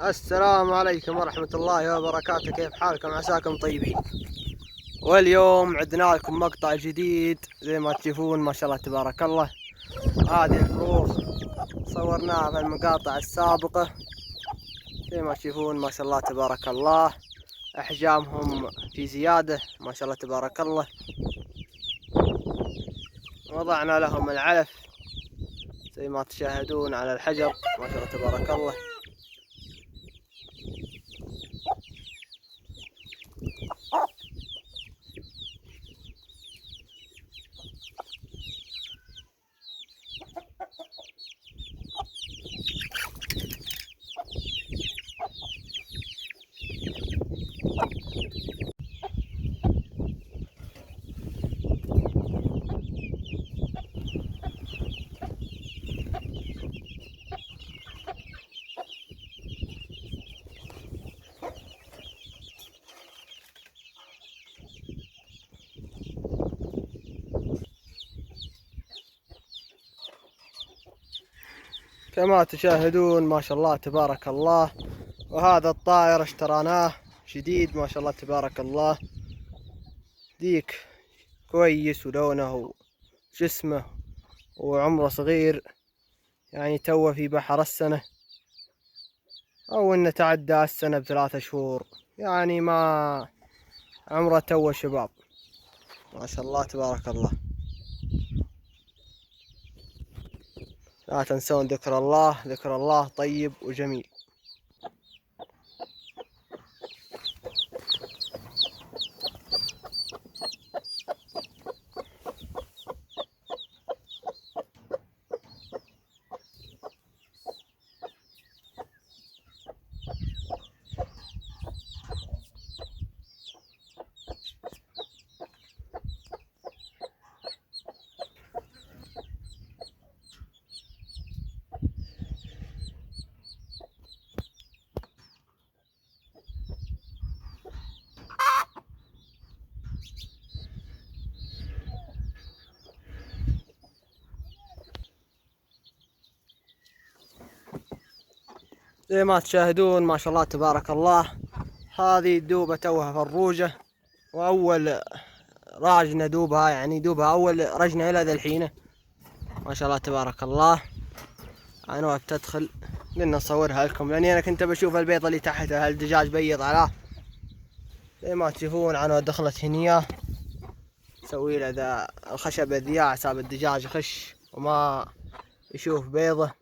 السلام عليكم ورحمة الله وبركاته، كيف حالكم؟ عساكم طيبين. واليوم عدنا لكم مقطع جديد زي ما تشوفون، ما شاء الله تبارك الله. هذه الفروخ صورناها في المقاطع السابقة زي ما تشوفون، ما شاء الله تبارك الله. أحجامهم في زيادة ما شاء الله تبارك الله. وضعنا لهم العلف زي ما تشاهدون على الحجر ما شاء الله تبارك الله. كما تشاهدون ما شاء الله تبارك الله. وهذا الطائر اشتراناه جديد ما شاء الله تبارك الله. ديك كويس ولونه وجسمه وعمره صغير، يعني توه في بحر السنة أو إنه تعدى السنة ب3 شهور، يعني ما عمره توه شباب ما شاء الله تبارك الله. لا تنسون ذكر الله، ذكر الله طيب وجميل. زي ما تشاهدون ما شاء الله تبارك الله، هذه دوبة توها فروجة، وأول راجنة دوبها، يعني دوبها أول رجنة إلى ذا الحين ما شاء الله تبارك الله. أنا بتدخل قلنا نصورها لكم لأني أنا كنت بشوف البيضة اللي تحتها الدجاج بيض عليه. زي ما تشوفون أنا دخلت هنية سوي له ذا الخشب الذياع حساب الدجاج يخش وما يشوف بيضة.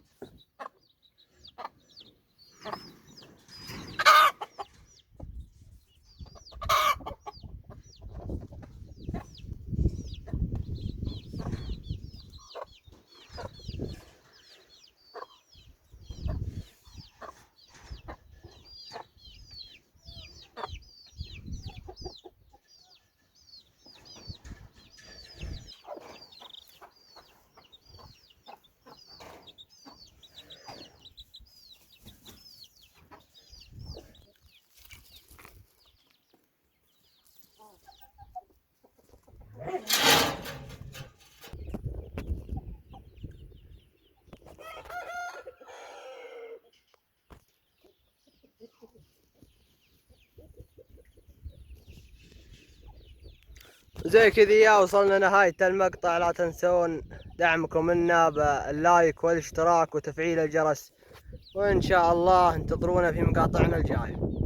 زي كذا وصلنا نهاية المقطع. لا تنسون دعمكم لنا باللايك والاشتراك وتفعيل الجرس، وإن شاء الله انتظرونا في مقاطعنا الجاية.